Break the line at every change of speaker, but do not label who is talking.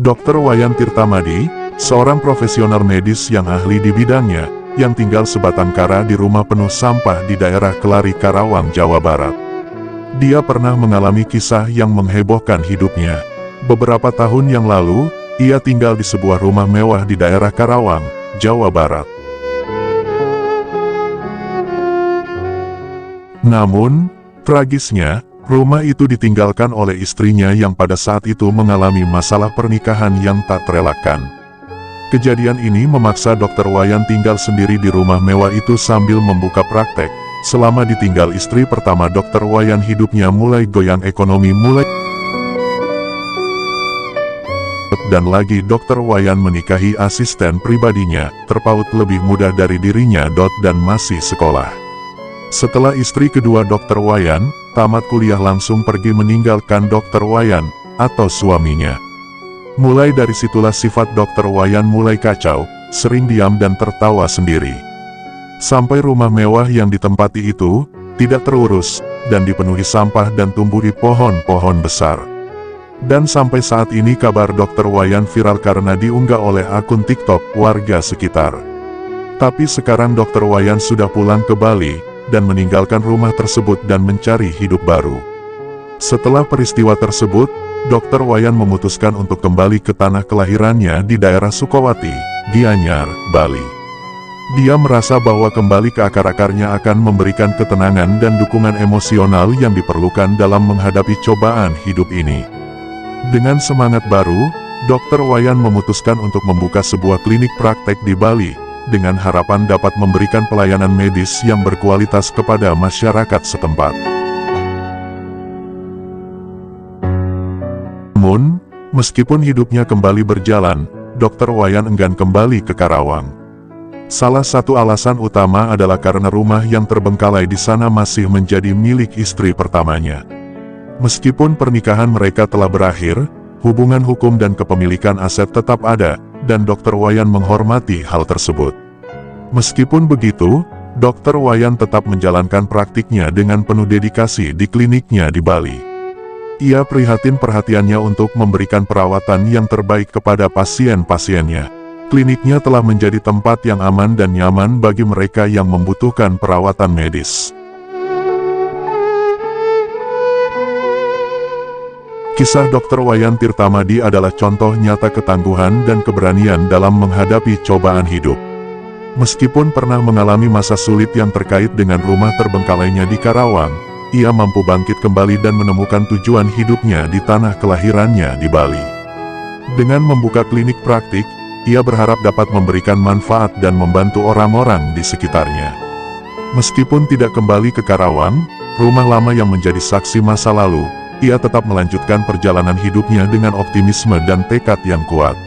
Dr. Wayan Tirtamadi, seorang profesional medis yang ahli di bidangnya, yang tinggal sebatang kara di rumah penuh sampah di daerah Kelari, Karawang, Jawa Barat. Dia pernah mengalami kisah yang menghebohkan hidupnya. Beberapa tahun yang lalu, ia tinggal di sebuah rumah mewah di daerah Karawang, Jawa Barat. Namun, tragisnya, rumah itu ditinggalkan oleh istrinya yang pada saat itu mengalami masalah pernikahan yang tak terelakkan. Kejadian ini memaksa Dr. Wayan tinggal sendiri di rumah mewah itu sambil membuka praktek. Selama ditinggal istri pertama Dr. Wayan, hidupnya mulai goyang, ekonomi mulai. Dan lagi Dr. Wayan menikahi asisten pribadinya, terpaut lebih muda dari dirinya, dan masih sekolah. Setelah istri kedua Dr. Wayan tamat kuliah, langsung pergi meninggalkan Dr. Wayan atau suaminya. Mulai dari situlah sifat Dr. Wayan mulai kacau, sering diam dan tertawa sendiri. Sampai rumah mewah yang ditempati itu tidak terurus dan dipenuhi sampah dan tumbuhi pohon-pohon besar. Dan sampai saat ini kabar Dr. Wayan viral karena diunggah oleh akun TikTok warga sekitar. Tapi sekarang Dr. Wayan sudah pulang ke Bali dan meninggalkan rumah tersebut dan mencari hidup baru. Setelah peristiwa tersebut, Dr. Wayan memutuskan untuk kembali ke tanah kelahirannya di daerah Sukawati, Gianyar, Bali. Dia merasa bahwa kembali ke akar-akarnya akan memberikan ketenangan dan dukungan emosional yang diperlukan dalam menghadapi cobaan hidup ini. Dengan semangat baru, Dr. Wayan memutuskan untuk membuka sebuah klinik praktek di Bali, dengan harapan dapat memberikan pelayanan medis yang berkualitas kepada masyarakat setempat. Namun, meskipun hidupnya kembali berjalan, Dr. Wayan enggan kembali ke Karawang. Salah satu alasan utama adalah karena rumah yang terbengkalai di sana masih menjadi milik istri pertamanya. Meskipun pernikahan mereka telah berakhir, hubungan hukum dan kepemilikan aset tetap ada, dan Dr. Wayan menghormati hal tersebut. Meskipun begitu, Dr. Wayan tetap menjalankan praktiknya dengan penuh dedikasi di kliniknya di Bali. Ia prihatin perhatiannya untuk memberikan perawatan yang terbaik kepada pasien-pasiennya. Kliniknya telah menjadi tempat yang aman dan nyaman bagi mereka yang membutuhkan perawatan medis. Kisah Dr. Wayan Tirtamadi adalah contoh nyata ketangguhan dan keberanian dalam menghadapi cobaan hidup. Meskipun pernah mengalami masa sulit yang terkait dengan rumah terbengkalainya di Karawang, ia mampu bangkit kembali dan menemukan tujuan hidupnya di tanah kelahirannya di Bali. Dengan membuka klinik praktik, ia berharap dapat memberikan manfaat dan membantu orang-orang di sekitarnya. Meskipun tidak kembali ke Karawang, rumah lama yang menjadi saksi masa lalu, ia tetap melanjutkan perjalanan hidupnya dengan optimisme dan tekad yang kuat.